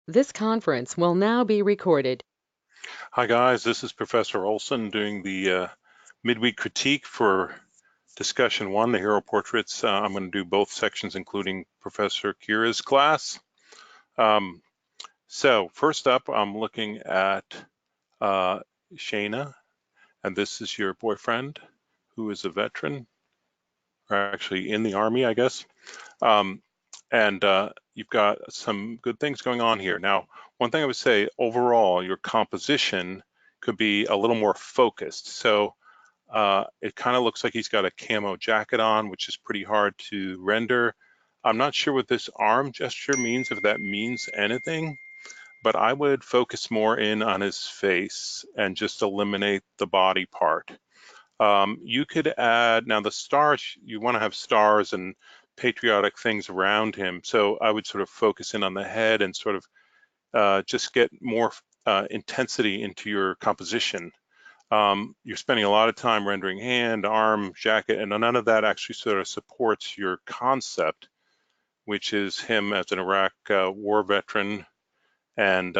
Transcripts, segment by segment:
This conference will now be recorded. Hi guys, this is Professor Olson doing the midweek critique for discussion one, the hero portraits. I'm going to do both sections, including Professor Kira's class. So first up, I'm looking at Shayna, and this is your boyfriend, who is a veteran, or actually in the Army, I guess. Um, and you've got some good things going on here. Now, one thing I would say, overall, your composition could be a little more focused. So it kind of looks like he's got a camo jacket on, which is pretty hard to render. I'm not sure what this arm gesture means, if that means anything, but I would focus more in on his face and just eliminate the body part. You could add, now the stars, you want to have stars and patriotic things around him. So I would sort of focus in on the head and sort of just get more intensity into your composition. You're spending a lot of time rendering hand, arm, jacket, and none of that actually sort of supports your concept, which is him as an Iraq war veteran and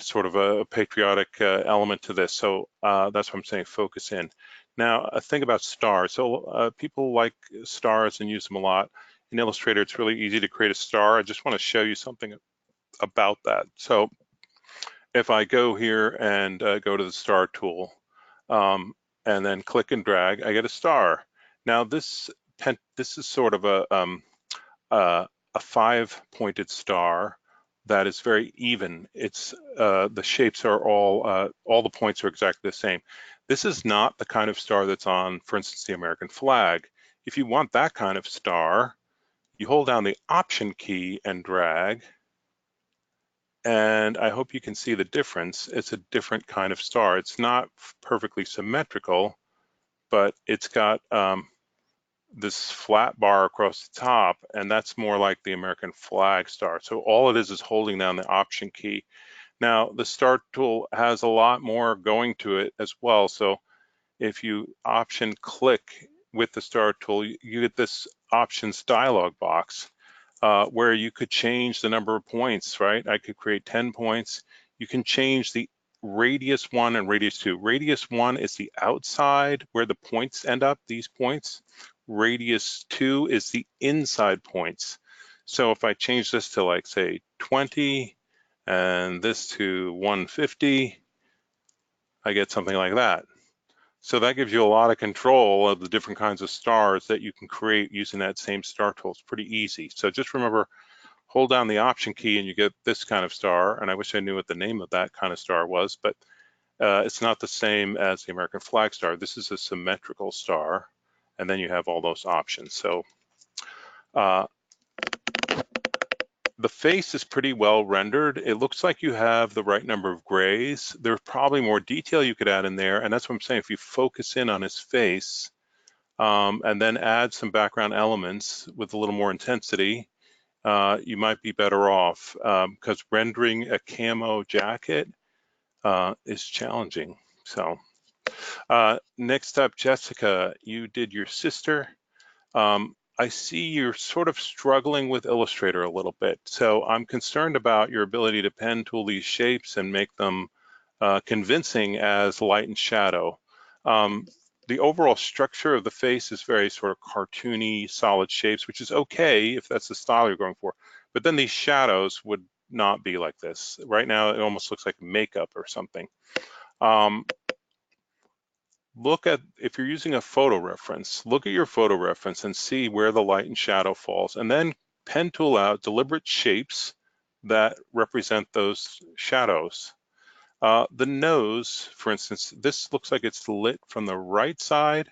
sort of a patriotic element to this. So that's what I'm saying, focus in. Now, a thing about stars. So people like stars and use them a lot. In Illustrator, it's really easy to create a star. I just want to show you something about that. So if I go here and go to the star tool um, and then click and drag, I get a star. Now this is sort of a 5-pointed star that is very even. It's the shapes are all the points are exactly the same. This is not the kind of star that's on, for instance, the American flag. If you want that kind of star, you hold down the Option key and drag, and I hope you can see the difference. It's a different kind of star. It's not perfectly symmetrical, but it's got this flat bar across the top, and that's more like the American flag star. So all it is holding down the Option key. Now, the Star tool has a lot more going to it as well. So if you Option click with the Star tool, you get this Options dialog box where you could change the number of points, right? I could create 10 points. You can change the radius 1 and radius 2. Radius 1 is the outside where the points end up, these points. Radius 2 is the inside points. So if I change this to, like, say 20 and this to 150, I get something like that. So that gives you a lot of control of the different kinds of stars that you can create using that same star tool. It's pretty easy. So just remember, hold down the Option key and you get this kind of star. And I wish I knew what the name of that kind of star was, but it's not the same as the American flag star. This is a symmetrical star. And then you have all those options. So uh, the face is pretty well rendered. It looks like you have the right number of grays. There's probably more detail you could add in there. And that's what I'm saying. If you focus in on his face and then add some background elements with a little more intensity, you might be better off because rendering a camo jacket is challenging. So next up, Jessica, you did your sister. I see you're sort of struggling with Illustrator a little bit. So I'm concerned about your ability to pen tool these shapes and make them convincing as light and shadow. The overall structure of the face is very sort of cartoony, solid shapes, which is okay if that's the style you're going for. But then these shadows would not be like this. Right now, it almost looks like makeup or something. Look at, if you're using a photo reference, look at your photo reference and see where the light and shadow falls, and then pen tool out deliberate shapes that represent those shadows. The nose, for instance, this looks like it's lit from the right side.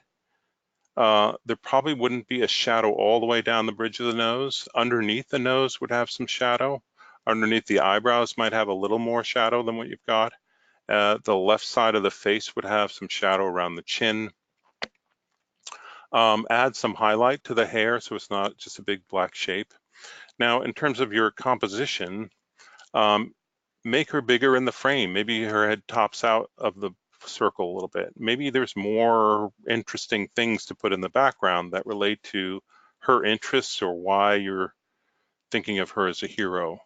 There probably wouldn't be a shadow all the way down the bridge of the nose. Underneath the nose would have some shadow. Underneath the eyebrows might have a little more shadow than what you've got. The left side of the face would have some shadow around the chin. Add some highlight to the hair so it's not just a big black shape. Now, in terms of your composition, make her bigger in the frame. Maybe her head tops out of the circle a little bit. Maybe there's more interesting things to put in the background that relate to her interests or why you're thinking of her as a hero.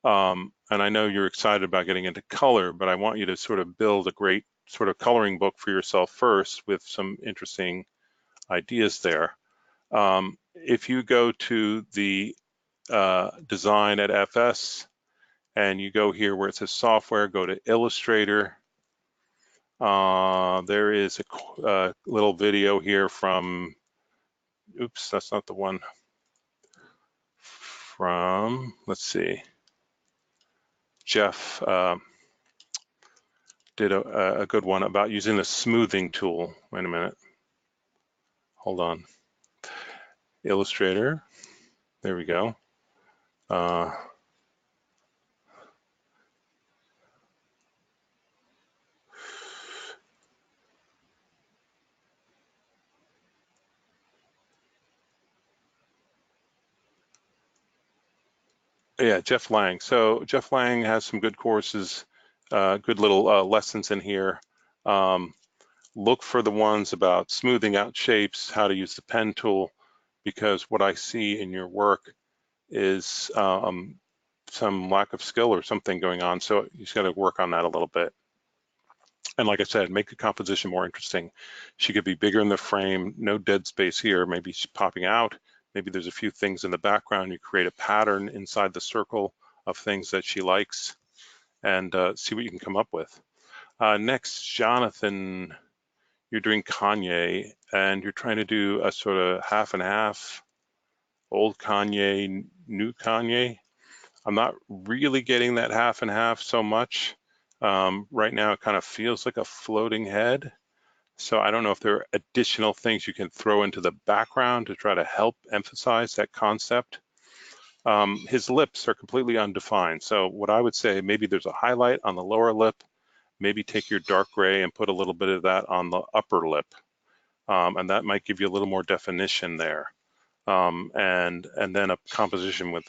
And I know you're excited about getting into color, but I want you to sort of build a great sort of coloring book for yourself first with some interesting ideas there. If you go to the design at FS and you go here where it says software, go to Illustrator. There is a little video here from, oops, that's not the one. From, let's see, Jeff did a good one about using the smoothing tool. Wait a minute. Hold on. Illustrator. There we go. Yeah, Jeff Lang. So Jeff Lang has some good courses, good little lessons in here. Look for the ones about smoothing out shapes, how to use the pen tool, because what I see in your work is some lack of skill or something going on. So you just got to work on that a little bit. And like I said, make the composition more interesting. She could be bigger in the frame, no dead space here. Maybe she's popping out. Maybe there's a few things in the background. You create a pattern inside the circle of things that she likes and see what you can come up with. Next, Jonathan, you're doing Kanye and you're trying to do a sort of half and half, old Kanye, new Kanye. I'm not really getting that half and half so much. Right now, it kind of feels like a floating head. So I don't know if there are additional things you can throw into the background to try to help emphasize that concept. His lips are completely undefined. So what I would say, maybe there's a highlight on the lower lip, maybe take your dark gray and put a little bit of that on the upper lip. And that might give you a little more definition there. And then a composition with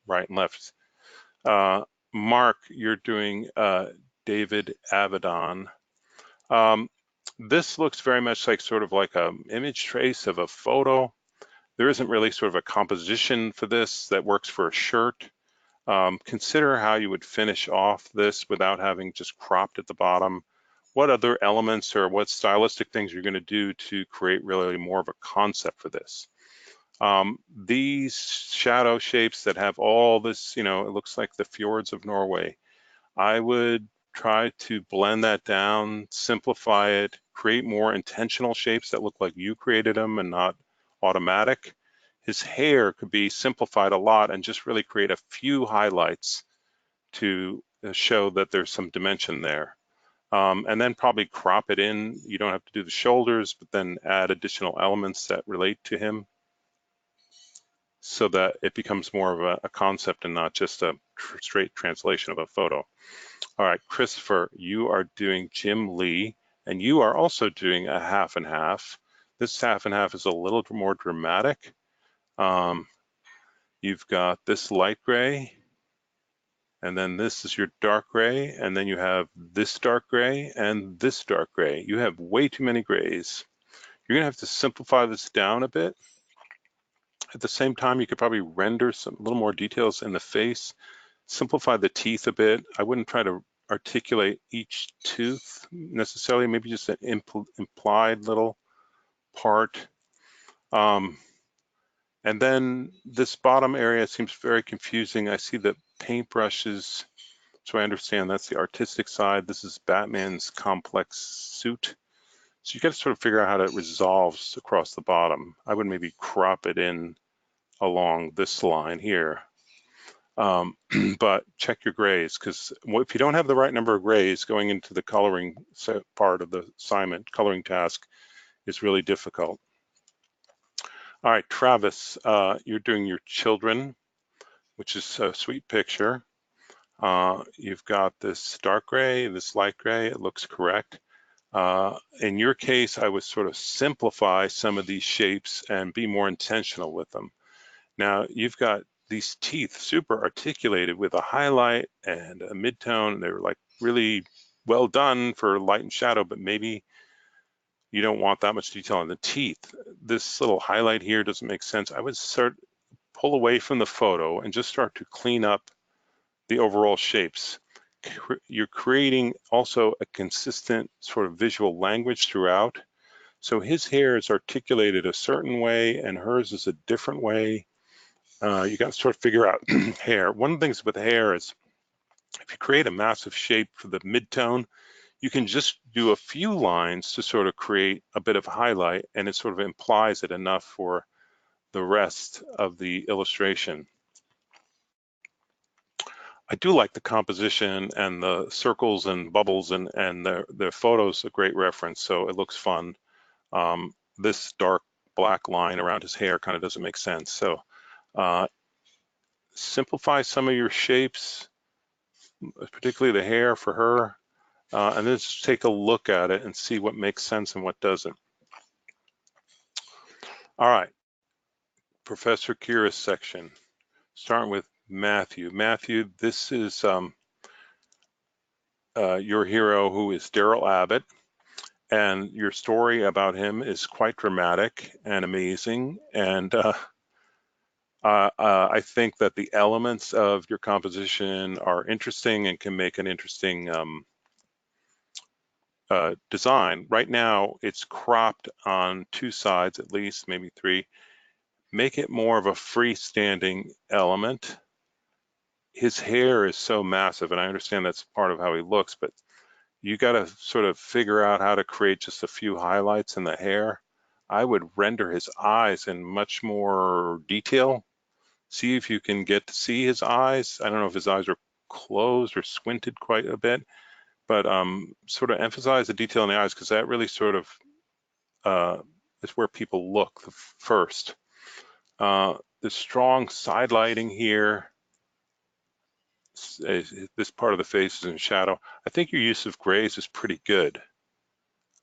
right and left. Mark, you're doing David Avedon. This looks very much like sort of like an image trace of a photo. There isn't really sort of a composition for this that works for a shirt. Consider how you would finish off this without having just cropped at the bottom. What other elements or what stylistic things you're going to do to create really more of a concept for this. These shadow shapes that have all this, it looks like the fjords of Norway. I would try to blend that down, simplify it, create more intentional shapes that look like you created them and not automatic. His hair could be simplified a lot and just really create a few highlights to show that there's some dimension there. And then probably crop it in. You don't have to do the shoulders, but then add additional elements that relate to him so that it becomes more of a concept and not just a straight translation of a photo. All right, Christopher, you are doing Jim Lee, and you are also doing a half and half. This half and half is a little more dramatic. You've got this light gray, and then this is your dark gray, and then you have this dark gray and this dark gray. You have way too many grays. You're gonna have to simplify this down a bit. At the same time, you could probably render some little more details in the face, simplify the teeth a bit. I wouldn't try to articulate each tooth necessarily, maybe just an implied little part. And then this bottom area seems very confusing. I see the paintbrushes, so I understand that's the artistic side. This is Batman's complex suit. So you got to sort of figure out how it resolves across the bottom. I would maybe crop it in along this line here. But check your grays, because if you don't have the right number of grays going into the coloring part of the assignment, coloring task is really difficult. All right, Travis, you're doing your children, which is a sweet picture. You've got this dark gray, this light gray, it looks correct. In your case, I would sort of simplify some of these shapes and be more intentional with them. Now, you've got these teeth super articulated with a highlight and a midtone. They're like really well done for light and shadow, but maybe you don't want that much detail on the teeth. This little highlight here doesn't make sense. I would pull away from the photo and just start to clean up the overall shapes. You're creating also a consistent sort of visual language throughout. So his hair is articulated a certain way and hers is a different way. You got to sort of figure out hair. One of the things with hair is if you create a massive shape for the midtone, you can just do a few lines to sort of create a bit of highlight, and it sort of implies it enough for the rest of the illustration. I do like the composition and the circles and bubbles, and the photo's a great reference, so it looks fun. This dark black line around his hair kind of doesn't make sense. So simplify some of your shapes, particularly the hair for her, and then just take a look at it and see what makes sense and what doesn't. All right, Professor Kira's section, starting with Matthew. Matthew, this is your hero, who is Daryl Abbott, and your story about him is quite dramatic and amazing, and I think that the elements of your composition are interesting and can make an interesting design. Right now, it's cropped on two sides, at least, maybe three. Make it more of a freestanding element. His hair is so massive, and I understand that's part of how he looks, but you got to sort of figure out how to create just a few highlights in the hair. I would render his eyes in much more detail. See if you can get to see his eyes. I don't know if his eyes are closed or squinted quite a bit, but sort of emphasize the detail in the eyes, because that really sort of is where people look first. The strong side lighting here, this part of the face is in shadow. I think your use of grays is pretty good.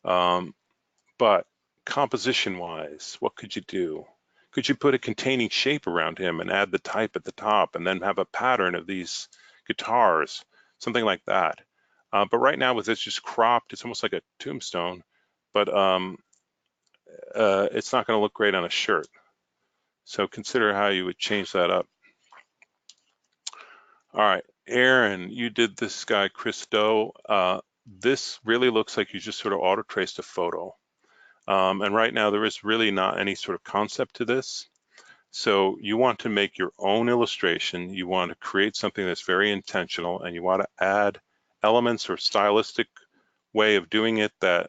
But composition-wise, what could you do? Could you put a containing shape around him and add the type at the top and then have a pattern of these guitars, something like that? But right now with this just cropped, it's almost like a tombstone, but it's not going to look great on a shirt. So consider how you would change that up. All right, Aaron, you did this guy, Chris Do. This really looks like you just sort of auto traced a photo. And right now there is really not any sort of concept to this. So you want to make your own illustration. You want to create something that's very intentional, and you want to add elements or stylistic way of doing it that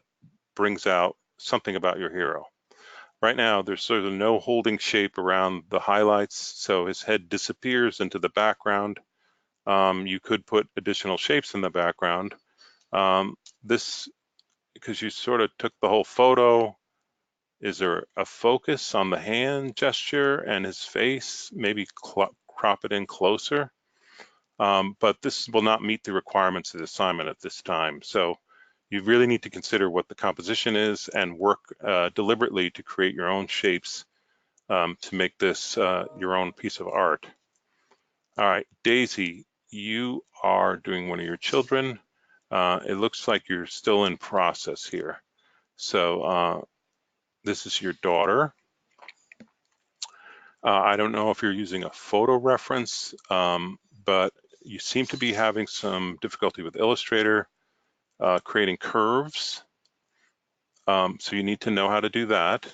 brings out something about your hero. Right now, there's sort of no holding shape around the highlights, so his head disappears into the background. You could put additional shapes in the background. This, because you sort of took the whole photo, is there a focus on the hand gesture and his face? Maybe crop it in closer. But this will not meet the requirements of the assignment at this time. So you really need to consider what the composition is and work deliberately to create your own shapes to make this your own piece of art. All right, Daisy, you are doing one of your children. It looks like you're still in process here. So this is your daughter. I don't know if you're using a photo reference, but you seem to be having some difficulty with Illustrator creating curves. So you need to know how to do that.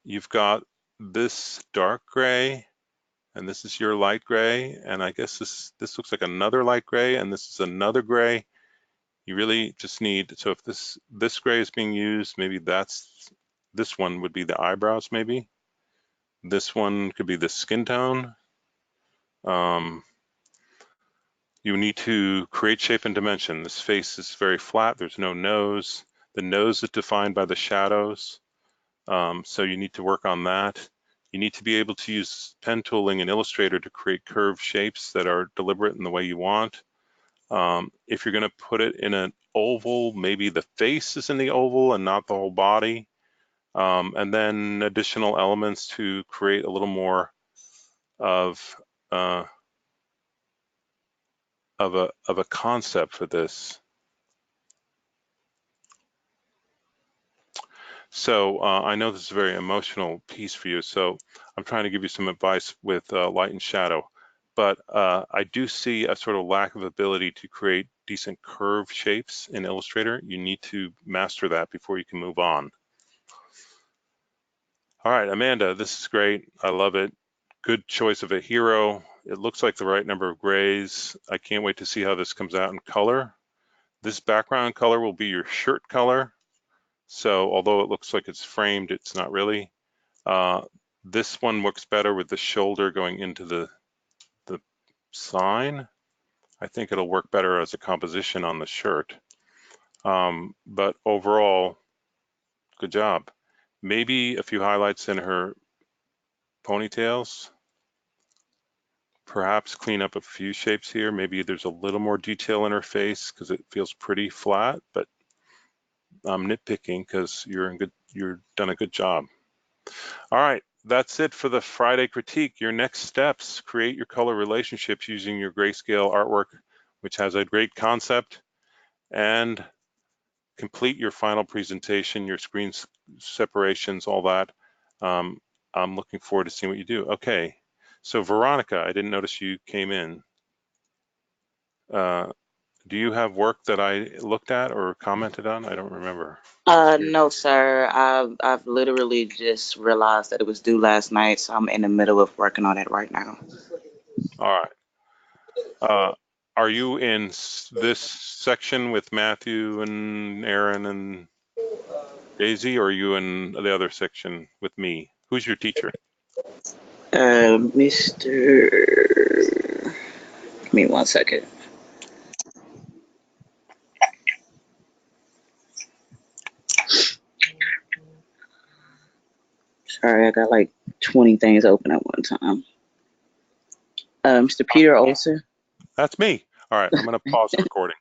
You've got this dark gray, and this is your light gray, and I guess this looks like another light gray, and this is another gray. You really just need, so if this gray is being used, maybe this one would be the eyebrows maybe. This one could be the skin tone. You need to create shape and dimension. This face is very flat, there's no nose. The nose is defined by the shadows. So you need to work on that. You need to be able to use pen tooling in Illustrator to create curved shapes that are deliberate in the way you want. If you're gonna put it in an oval, maybe the face is in the oval and not the whole body. And then additional elements to create a little more of a concept for this. So I know this is a very emotional piece for you, so I'm trying to give you some advice with light and shadow. but I do see a sort of lack of ability to create decent curve shapes in Illustrator. You need to master that before you can move on. All right, Amanda, this is great. I love it. Good choice of a hero. It looks like the right number of grays. I can't wait to see how this comes out in color. This background color will be your shirt color. So although it looks like it's framed, it's not really. This one works better with the shoulder going into the sign. I think it'll work better as a composition on the shirt. But overall, good job. Maybe a few highlights in her ponytails. Perhaps clean up a few shapes here. Maybe there's a little more detail in her face because it feels pretty flat, but I'm nitpicking because you're done a good job. All right, that's it for the Friday critique. Your next steps: create your color relationships using your grayscale artwork, which has a great concept, and complete your final presentation, your screen separations, all that. I'm looking forward to seeing what you do. Okay, so Veronica, I didn't notice you came in. Do you have work that I looked at or commented on? I don't remember. No, sir. I've literally just realized that it was due last night, so I'm in the middle of working on it right now. All right. Are you in this section with Matthew and Aaron and Daisy, or are you in the other section with me? Who's your teacher? Mr. Give me 1 second. Sorry, I got like 20 things open at one time. Mr. Peter Olson. That's me. All right, I'm going to pause the recording.